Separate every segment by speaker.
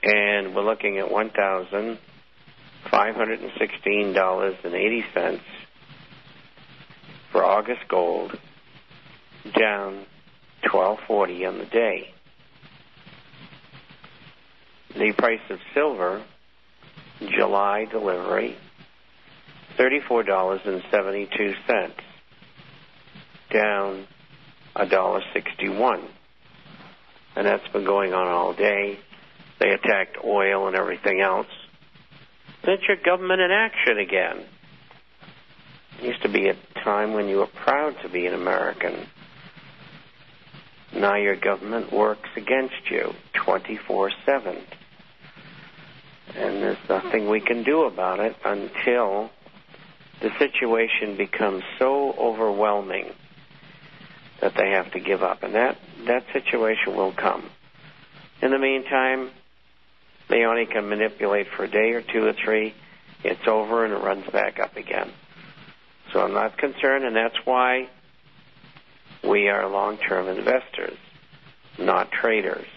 Speaker 1: and we're looking at $1,516.80 for August gold, down $12.40 on the day. The price of silver, July delivery, $34.72, down $1.61. And that's been going on all day. They attacked oil and everything else. That's your government in action again. It used to be a time when you were proud to be an American. Now your government works against you 24/7. And there's nothing we can do about it until the situation becomes so overwhelming that they have to give up. And that situation will come. In the meantime, they only can manipulate for a day or two or three. It's over and it runs back up again. So I'm not concerned, and that's why we are long-term investors, not traders.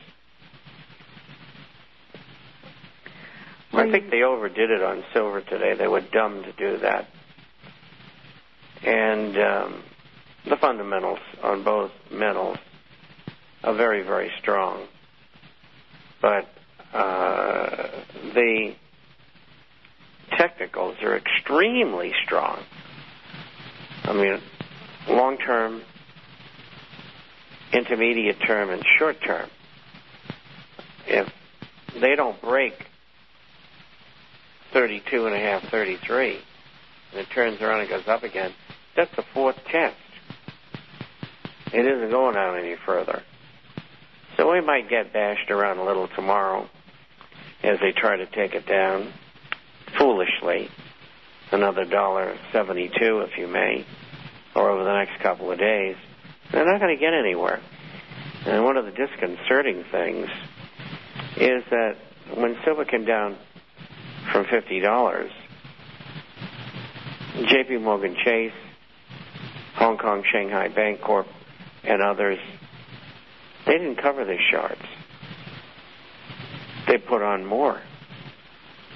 Speaker 1: I think they overdid it on silver today. They were dumb to do that. And the fundamentals on both metals are very, very strong. But the technicals are extremely strong. I mean, long-term, intermediate term, and short term. If they don't break 32.5, 33, and it turns around and goes up again, that's the fourth test. It isn't going down any further. So we might get bashed around a little tomorrow as they try to take it down, foolishly, another $1.72, if you may, or over the next couple of days. They're not going to get anywhere. And one of the disconcerting things is that when silver came down from $50, J.P. Morgan Chase, Hong Kong Shanghai Bank Corp, and others, they didn't cover their shorts. They put on more.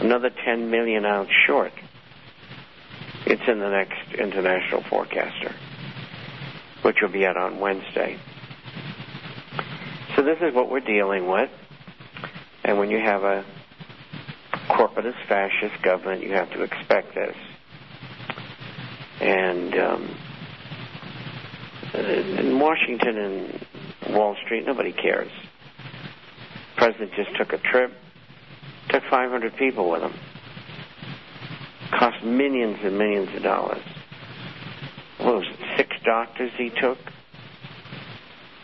Speaker 1: Another 10 million ounce short. It's in the next international forecaster, which will be out on Wednesday. So this is what we're dealing with. And when you have a corporatist fascist government, you have to expect this. And in Washington and Wall Street, nobody cares. The president just took a trip, took 500 people with him. Cost millions and millions of dollars. What was it, 6 doctors he took?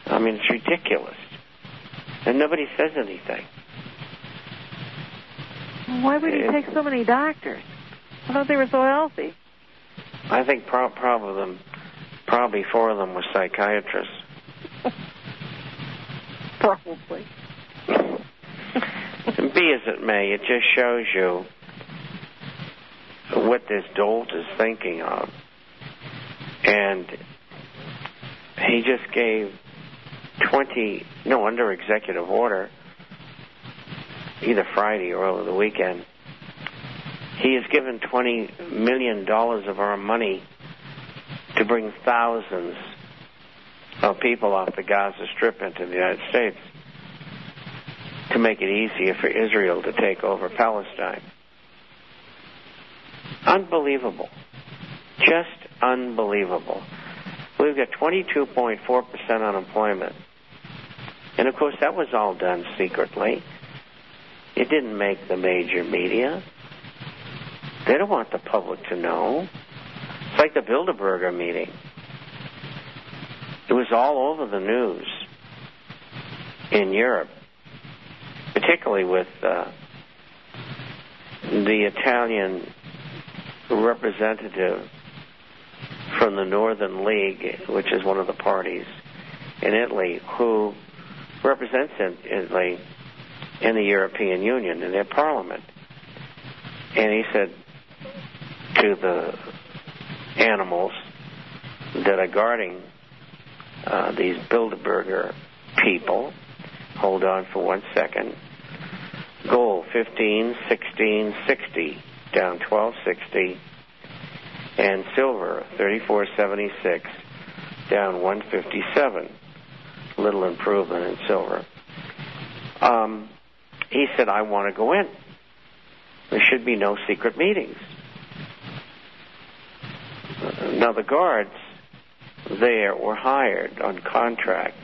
Speaker 1: I mean, it's ridiculous. And nobody says anything.
Speaker 2: Why would he take so many doctors? I thought they were so healthy.
Speaker 1: I think probably 4 of them were psychiatrists.
Speaker 2: Probably.
Speaker 1: Be as it may, it just shows you what this dolt is thinking of. And he just gave under executive order, either Friday or over the weekend, he has given $20 million of our money to bring thousands of people off the Gaza Strip into the United States to make it easier for Israel to take over Palestine. Unbelievable. Just unbelievable. We've got 22.4% unemployment. And, of course, that was all done secretly. It didn't make the major media. They don't want the public to know. It's like the Bilderberger meeting. It was all over the news in Europe, particularly with the Italian representative from the Northern League, which is one of the parties in Italy, who represents Italy in the European Union, in their parliament. And he said to the animals that are guarding these Bilderberger people, hold on for 1 second, Gold, 15, 16, 60, down 1260. And silver, 34.76, down 157. Little improvement in silver. He said, I want to go in. There should be no secret meetings. Now, the guards there were hired on contract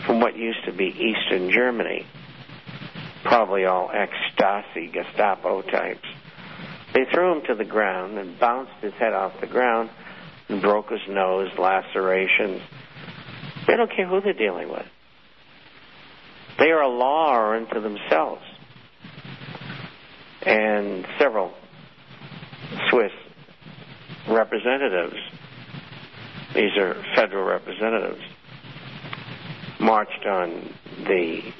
Speaker 1: from what used to be Eastern Germany, probably all ex-Stasi, Gestapo types. They threw him to the ground and bounced his head off the ground and broke his nose, lacerations. They don't care who they're dealing with. They are a law unto themselves. And several Swiss representatives, these are federal representatives, marched on the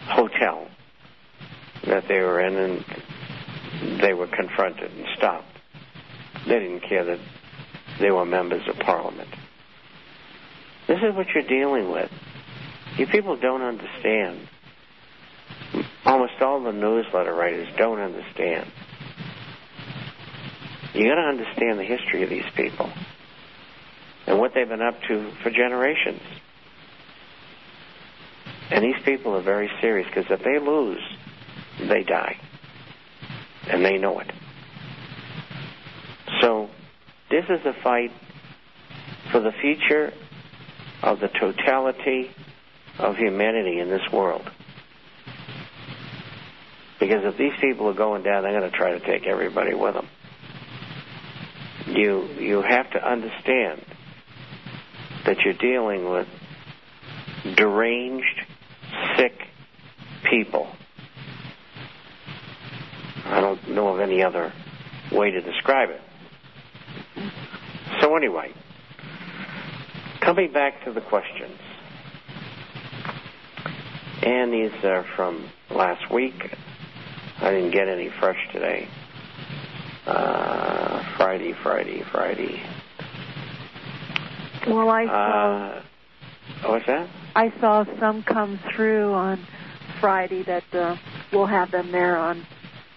Speaker 1: hotel that they were in, and they were confronted and stopped. They didn't care that they were members of Parliament. This is what you're dealing with. You people don't understand. Almost all the newsletter writers don't understand. You got to understand the history of these people and what they've been up to for generations. And these people are very serious, because if they lose, they die. And they know it. So this is a fight for the future of the totality of humanity in this world. Because if these people are going down, they're going to try to take everybody with them. You have to understand that you're dealing with deranged, sick people. I don't know of any other way to describe it. So anyway, coming back to the questions. And these are from last week. I didn't get any fresh today. Friday.
Speaker 2: Well, I saw...
Speaker 1: what's that?
Speaker 2: I saw some come through on Friday that we'll have them there on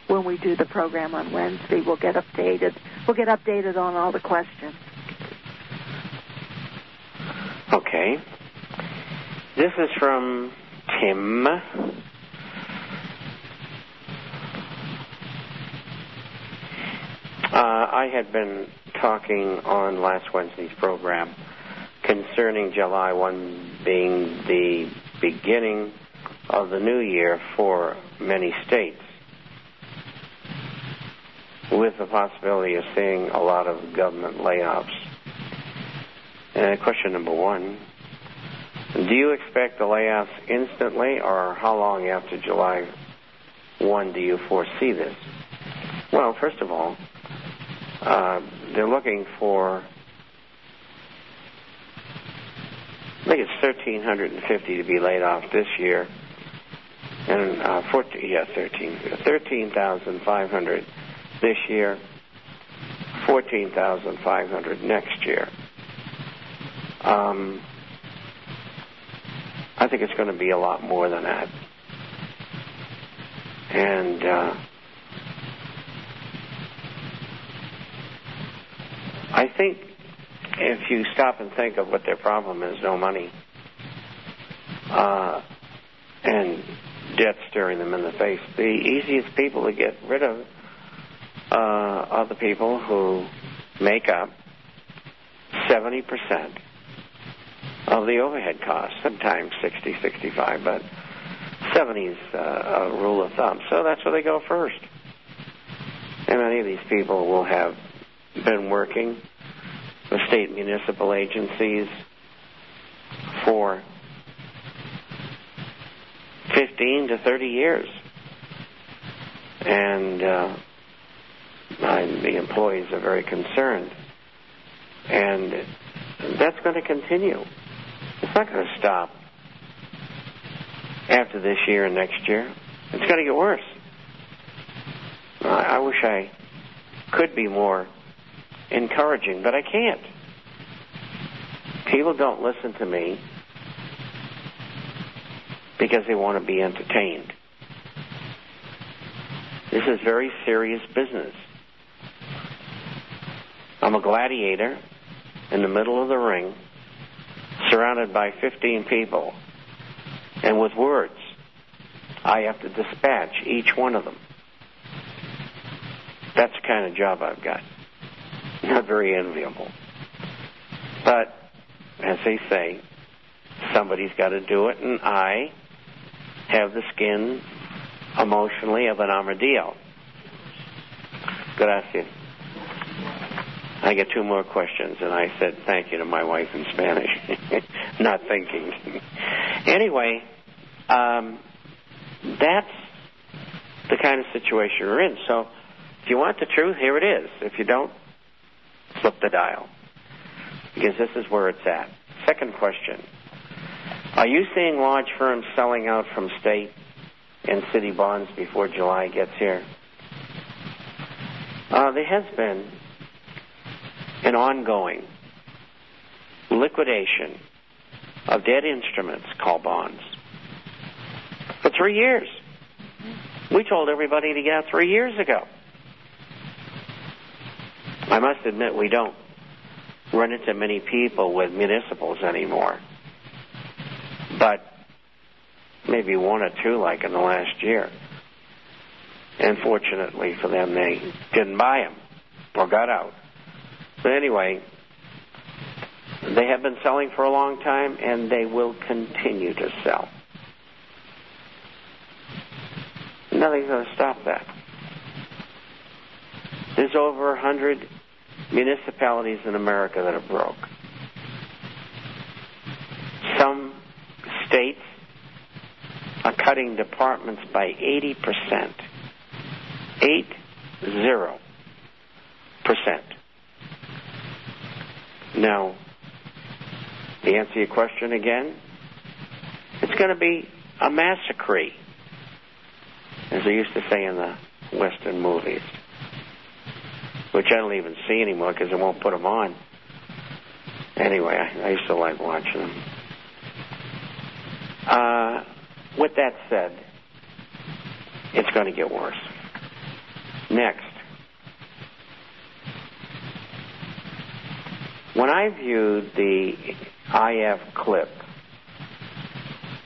Speaker 2: when we do the program on Wednesday. We'll get updated. We'll get updated on all the questions.
Speaker 1: Okay. This is from Tim. I had been talking on last Wednesday's program concerning July 1 being the beginning of the new year for many states, with the possibility of seeing a lot of government layoffs. And question number one, do you expect the layoffs instantly, or how long after July 1 do you foresee this? Well, first of all, they're looking for, I think it's 1,350 to be laid off this year, and 13,500 this year, 14,500 next year. I think it's going to be a lot more than that. And I think if you stop and think of what their problem is, no money, and debt staring them in the face, the easiest people to get rid of are the people who make up 70% of the overhead costs, sometimes 60, 65, but 70 is a rule of thumb. So that's where they go first. And many of these people will have been working with state municipal agencies for 15 to 30 years. And the employees are very concerned. And that's going to continue. It's not going to stop after this year and next year. It's going to get worse. I wish I could be more encouraging, but I can't. People don't listen to me because they want to be entertained. This is very serious business. I'm a gladiator in the middle of the ring, surrounded by 15 people, and with words, I have to dispatch each one of them. That's the kind of job I've got. Not very enviable. But, as they say, somebody's got to do it, and I have the skin, emotionally, of an armadillo. Gracias. I get two more questions, and I said thank you to my wife in Spanish, not thinking. Anyway, that's the kind of situation we're in. So, if you want the truth, here it is. If you don't, flip the dial, because this is where it's at. Second question. Are you seeing large firms selling out from state and city bonds before July gets here? There has been an ongoing liquidation of dead instruments called bonds for 3 years. We told everybody to get out 3 years ago. I must admit we don't run into many people with municipals anymore. But maybe one or two like in the last year. And fortunately for them, they didn't buy them or got out. But anyway, they have been selling for a long time, and they will continue to sell. Nothing's going to stop that. There's over 100 municipalities in America that are broke. Some states are cutting departments by 80%. 80%. Now, to answer your question again, it's going to be a massacre, as they used to say in the Western movies, which I don't even see anymore because they won't put them on. Anyway, I used to like watching them. With that said, it's going to get worse. Next. When I viewed the IF clip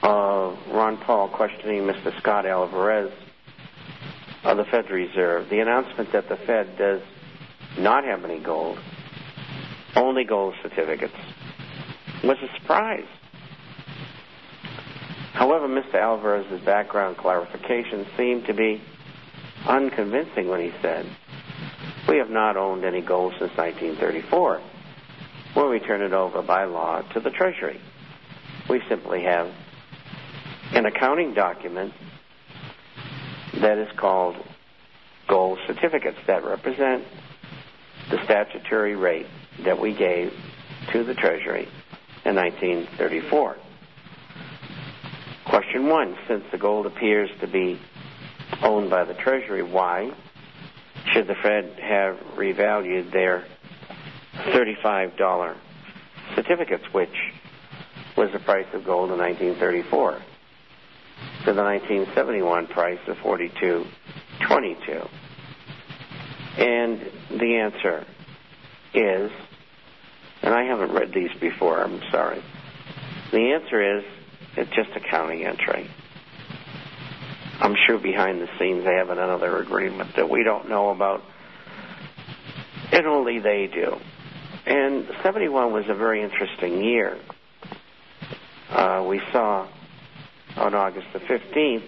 Speaker 1: of Ron Paul questioning Mr. Scott Alvarez of the Federal Reserve, the announcement that the Fed does not have any gold, only gold certificates, was a surprise. However, Mr. Alvarez's background clarification seemed to be unconvincing when he said, "We have not owned any gold since 1934, when we turned it over by law to the Treasury. We simply have an accounting document that is called gold certificates that represent the statutory rate that we gave to the Treasury in 1934. Question 1, since the gold appears to be owned by the Treasury, why should the Fed have revalued their $35 certificates, which was the price of gold in 1934, to the 1971 price of $42.22? And the answer is, and I haven't read these before, I'm sorry. The answer is, it's just accounting entry. I'm sure behind the scenes they have another agreement that we don't know about, and only they do. And 71 was a very interesting year. We saw on August the 15th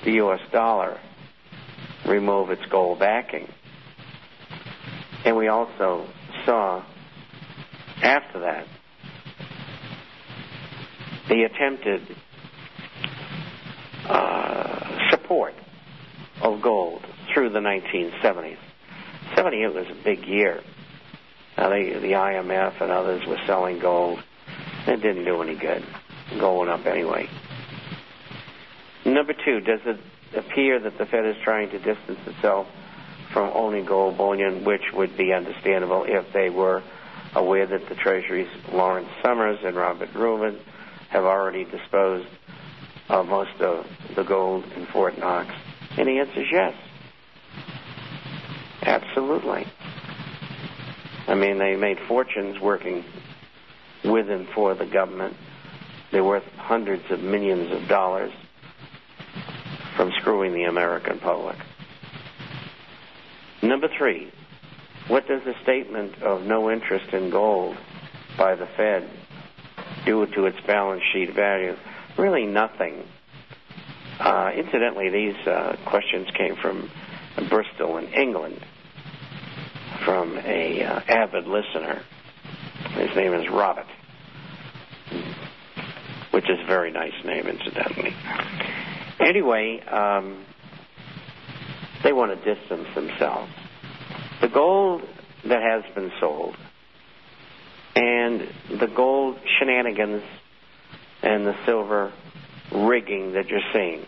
Speaker 1: the U.S. dollar remove its gold backing. And we also saw, after that, the attempted support of gold through the 1970s. 78 was a big year. Now, the IMF and others were selling gold. It didn't do any good. Gold went up anyway. Number 2, does it appear that the Fed is trying to distance itself from owning gold bullion, which would be understandable if they were aware that the Treasury's Lawrence Summers and Robert Rubin have already disposed of most of the gold in Fort Knox? And the answer is yes. Absolutely. I mean, they made fortunes working with and for the government. They're worth hundreds of millions of dollars from screwing the American public. Number 3, what does the statement of no interest in gold by the Fed do to its balance sheet value? Really nothing. Incidentally, these questions came from Bristol in England, from a avid listener. His name is Robert, which is a very nice name, incidentally. Anyway, they want to distance themselves. The gold that has been sold and the gold shenanigans and the silver rigging that you're seeing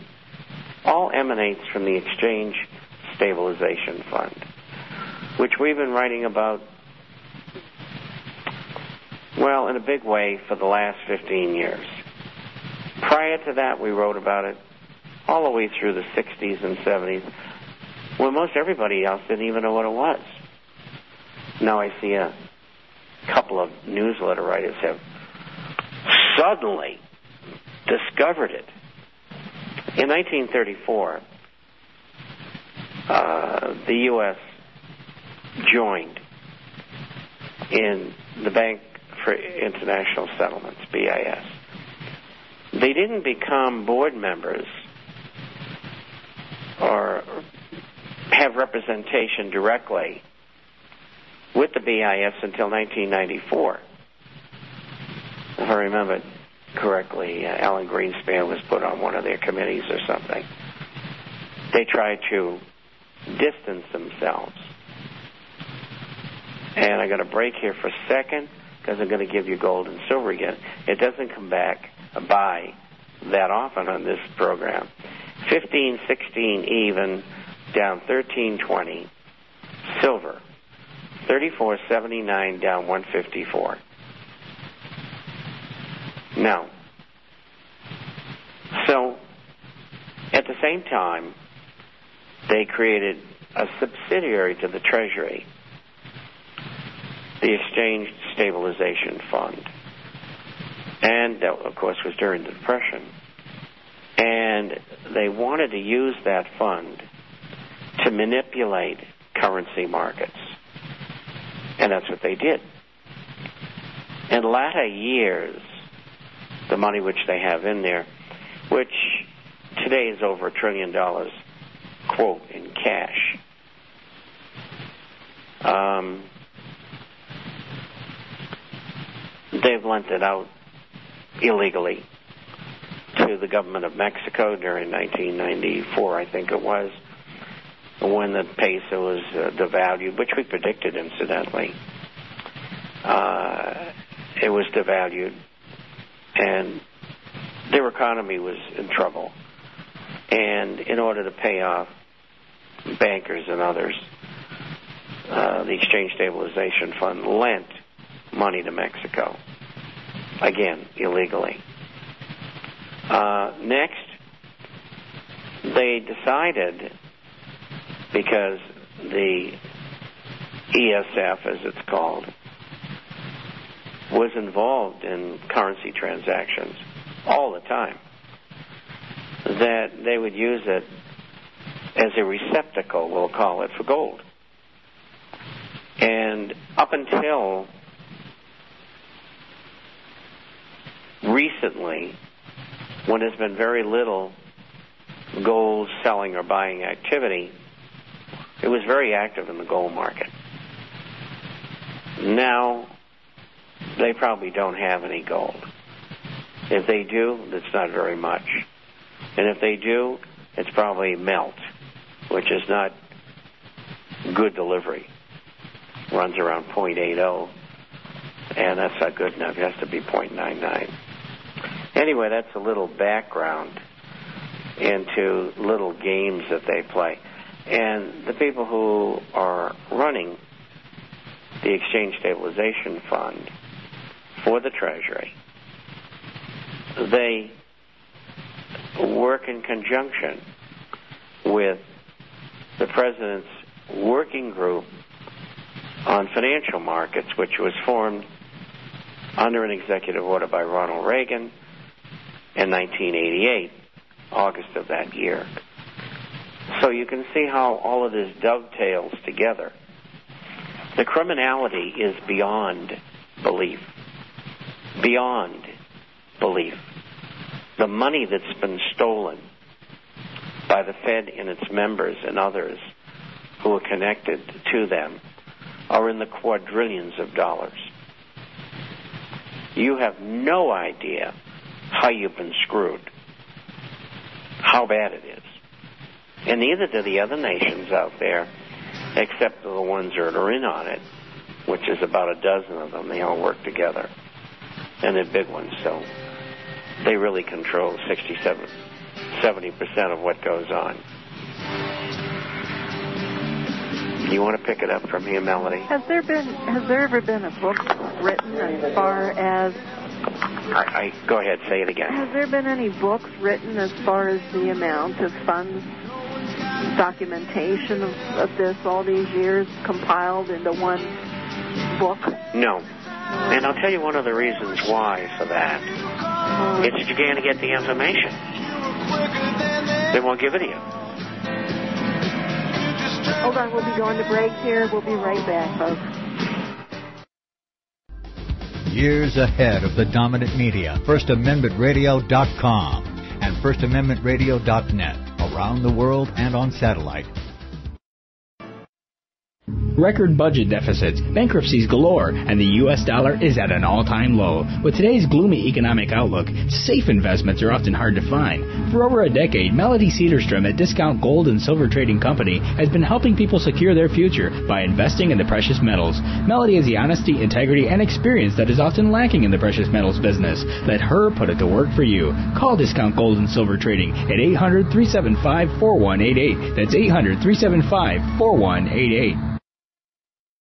Speaker 1: all emanates from the Exchange Stabilization Fund, which we've been writing about, well, in a big way for the last 15 years. Prior to that, we wrote about it all the way through the 60s and 70s, when most everybody else didn't even know what it was. Now I see a couple of newsletter writers have suddenly discovered it. In 1934, the U.S. joined in the Bank for International Settlements, BIS. They didn't become board members or have representation directly with the BIS until 1994. If I remember correctly, Alan Greenspan was put on one of their committees or something. They tried to distance themselves. And I'm going to break here for a second because I'm going to give you gold and silver again. It doesn't come back by that often on this program. 15, 16 even, down 13.20. Silver, 34.79 down 154. Now, so at the same time, they created a subsidiary to the Treasury, the Exchange Stabilization Fund. And that, of course, was during the Depression. And they wanted to use that fund to manipulate currency markets. And that's what they did. In latter years, the money which they have in there, which today is over $1 trillion, quote, in cash, they've lent it out illegally to the government of Mexico during 1994, I think it was, when the peso was devalued, which we predicted, incidentally. It was devalued, and their economy was in trouble. And in order to pay off bankers and others, the Exchange Stabilization Fund lent money to Mexico, again, illegally. Next, they decided, because the ESF, as it's called, was involved in currency transactions all the time, that they would use it as a receptacle, we'll call it, for gold. And up until recently, when there's been very little gold selling or buying activity, it was very active in the gold market. Now, they probably don't have any gold. If they do, it's not very much. And if they do, it's probably melt, which is not good delivery. Runs around 0.80, and that's not good enough. It has to be 0.99. Anyway, that's a little background into little games that they play. And the people who are running the Exchange Stabilization Fund for the Treasury, they work in conjunction with the President's working group on financial markets, which was formed under an executive order by Ronald Reagan in 1988, August of that year. So you can see how all of this dovetails together. The criminality is beyond belief. Beyond belief. The money that's been stolen by the Fed and its members and others who are connected to them are in the quadrillions of dollars. You have no idea how you've been screwed, how bad it is. And neither do the other nations out there, except the ones that are in on it, which is about a dozen of them. They all work together. And they're big ones, so they really control 70% of what goes on. You want to pick it up from here, Melody?
Speaker 2: Has there ever been a book written as far as...
Speaker 1: Go ahead, say it again.
Speaker 2: Has there been any books written as far as the amount of funds, documentation of this all these years compiled into one book?
Speaker 1: No. And I'll tell you one of the reasons why for that. It's that you're going to get the information. They won't give it to you.
Speaker 2: Hold on, we'll be going to break here. We'll be right back, folks.
Speaker 3: Years ahead of the dominant media, FirstAmendmentRadio.com and FirstAmendmentRadio.net, around the world and on satellite.
Speaker 4: Record budget deficits, bankruptcies galore, and the U.S. dollar is at an all-time low. With today's gloomy economic outlook, safe investments are often hard to find. For over a decade, Melody Cedarstrom at Discount Gold and Silver Trading Company has been helping people secure their future by investing in the precious metals. Melody has the honesty, integrity, and experience that is often lacking in the precious metals business. Let her put it to work for you. Call Discount Gold and Silver Trading at 800-375-4188. That's 800-375-4188.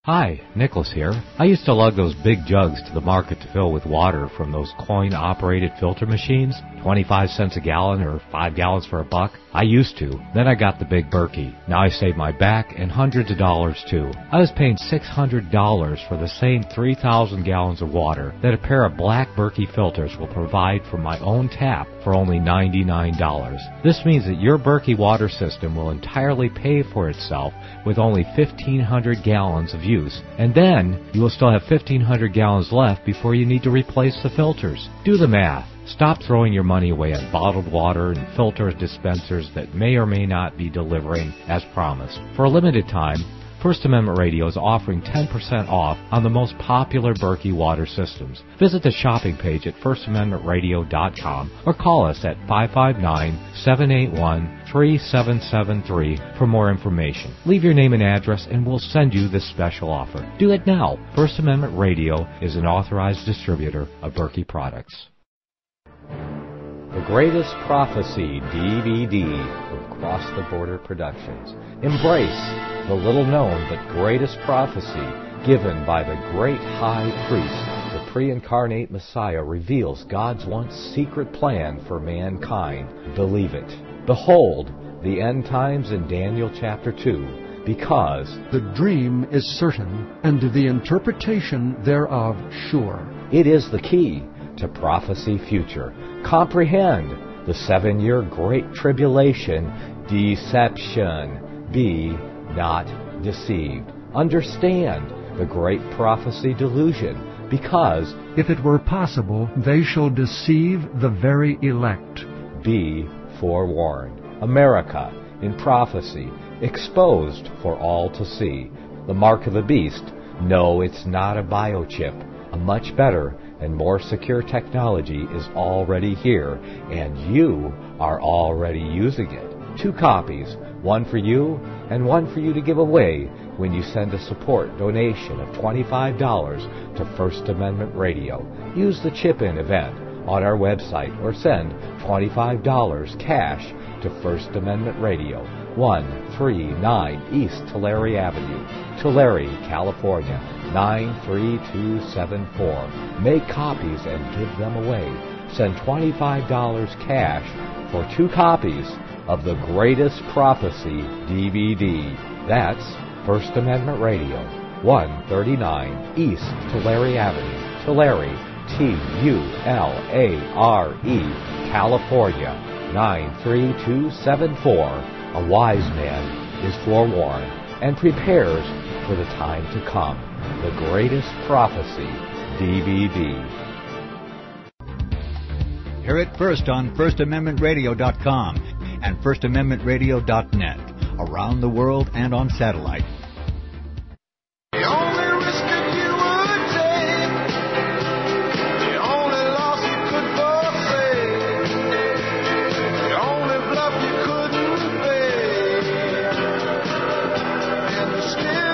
Speaker 5: Hi, Nicholas here. I used to lug those big jugs to the market to fill with water from those coin-operated filter machines, 25 cents a gallon or 5 gallons for $1. I used to. Then I got the big Berkey. Now I save my back and hundreds of dollars too. I was paying $600 for the same 3,000 gallons of water that a pair of black Berkey filters will provide from my own tap for only $99. This means that your Berkey water system will entirely pay for itself with only 1,500 gallons of use. And then you will still have 1,500 gallons left before you need to replace the filters. Do the math. Stop throwing your money away on bottled water and filter dispensers that may or may not be delivering as promised. For a limited time, First Amendment Radio is offering 10% off on the most popular Berkey water systems. Visit the shopping page at FirstAmendmentRadio.com or call us at 559-781-3773 for more information. Leave your name and address and we'll send you this special offer. Do it now. First Amendment Radio is an authorized distributor of Berkey products. The Greatest Prophecy DVD with Cross the Border Productions. Embrace the little-known but greatest prophecy given by the great high priest. The pre-incarnate Messiah reveals God's once secret plan for mankind. Believe it. Behold, the end times in Daniel chapter 2, because
Speaker 6: the dream is certain, and the interpretation thereof sure.
Speaker 5: It is the key to prophecy future. Comprehend the 7-year Great Tribulation deception. Be not deceived. Understand the great prophecy delusion, because
Speaker 6: if it were possible, they shall deceive the very elect.
Speaker 5: Be forewarned. America in prophecy, exposed for all to see. The mark of the beast. No, it's not a biochip. A much better and more secure technology is already here, and you are already using it. 2 copies, one for you and one for you to give away when you send a support donation of $25 to First Amendment Radio. Use the chip-in event on our website or send $25 cash to First Amendment Radio, 139 East Tulare Avenue, Tulare, California, 93274. Make copies and give them away. send $25 cash for 2 copies of The Greatest Prophecy DVD. That's First Amendment Radio, 139 East Tulare Avenue, Tulare, Tulare, California, 93274. A wise man is forewarned and prepares for the time to come. The Greatest Prophecy DVD.
Speaker 3: Hear it first on FirstAmendmentRadio.com and FirstAmendmentRadio.net, around the world and on satellite.
Speaker 7: The only risk that you would take, the only loss you could forsake, the only bluff you couldn't fake, and you're still the same.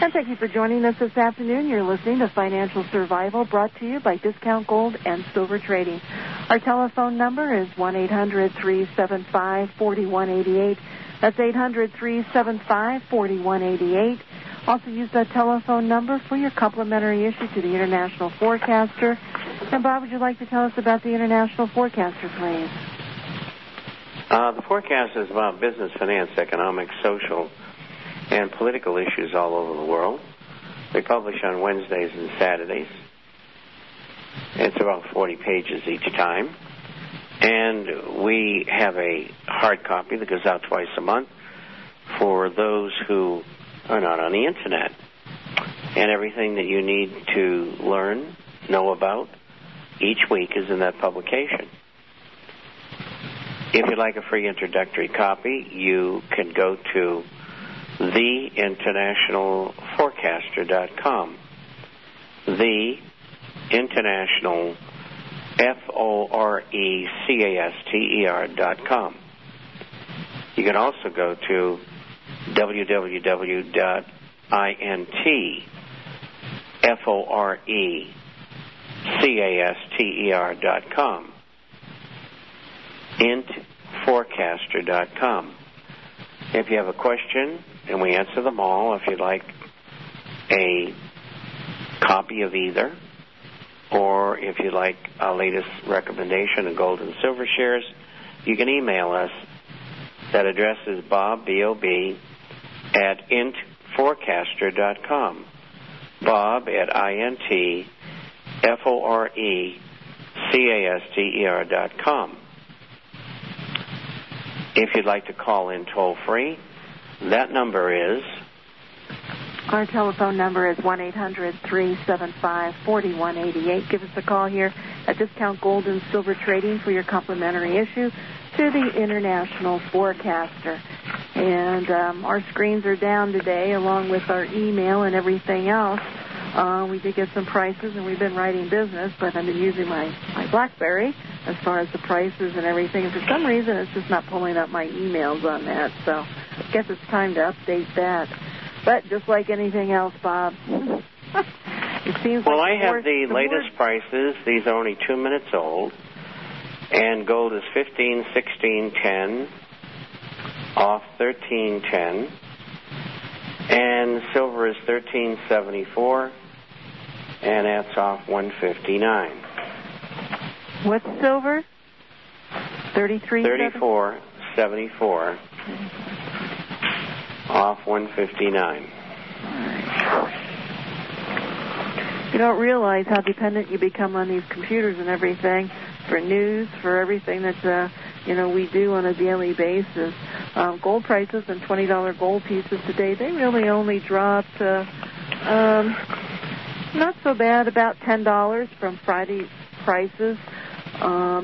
Speaker 2: And thank you for joining us this afternoon. You're listening to Financial Survival, brought to you by Discount Gold and Silver Trading. Our telephone number is 1-800-375-4188. That's 800-375-4188. Also use that telephone number for your complimentary issue to the International Forecaster. And Bob, would you like to tell us about the International Forecaster, please?
Speaker 1: The forecast is about business, finance, economic, social, and political issues all over the world. We publish on Wednesdays and Saturdays. It's about 40 pages each time. And we have a hard copy that goes out twice a month for those who are not on the Internet. And everything that you need to learn, know about, each week is in that publication. If you'd like a free introductory copy, you can go to theinternationalforecaster.com. The International Forecaster.com. You can also go to www.intforecaster.com. intforecaster.com. If you have a question, and we answer them all, if you'd like a copy of either, or if you'd like our latest recommendation of gold and silver shares, you can email us. That address is Bob, B-O-B, at intforecaster.com. Bob at intforecaster.com. If you'd like to call in toll-free, that number is...
Speaker 2: Our telephone number is 1-800-375-4188. Give us a call here at Discount Gold and Silver Trading for your complimentary issue to the International Forecaster. And our screens are down today, along with our email and everything else. We did get some prices, and we've been writing business, but I've been using my BlackBerry as far as the prices and everything. And for some reason, it's just not pulling up my emails on that. So I guess it's time to update that. But just like anything else, Bob, it seems
Speaker 1: well,
Speaker 2: like
Speaker 1: I have the latest prices. These are only 2 minutes old. And gold is $15, $16, $10, off $13.10. And silver is $13.74, and that's off $159.
Speaker 2: What's silver?
Speaker 1: $34.74. Off $159.
Speaker 2: You don't realize how dependent you become on these computers and everything for news, for everything that we do on a daily basis. Gold prices and $20 gold pieces today, they really only dropped not so bad, about $10 from Friday's prices.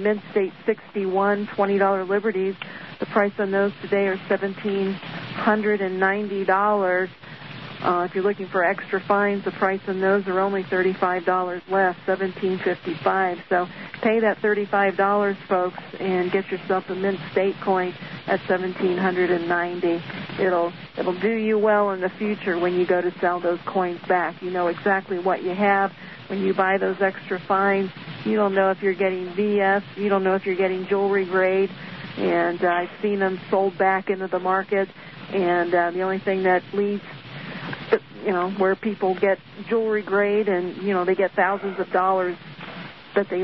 Speaker 2: Mint State 61, $20 Liberties. The price on those today are $1,790. If you're looking for extra fines, the price on those are only $35 less, $17.55. So pay that $35, folks, and get yourself a Mint State coin at $1,790. It'll do you well in the future when you go to sell those coins back. You know exactly what you have. When you buy those extra fines, you don't know if you're getting VS, you don't know if you're getting jewelry grade, and I've seen them sold back into the market, and the only thing that leads where people get jewelry grade and, they get thousands of dollars that they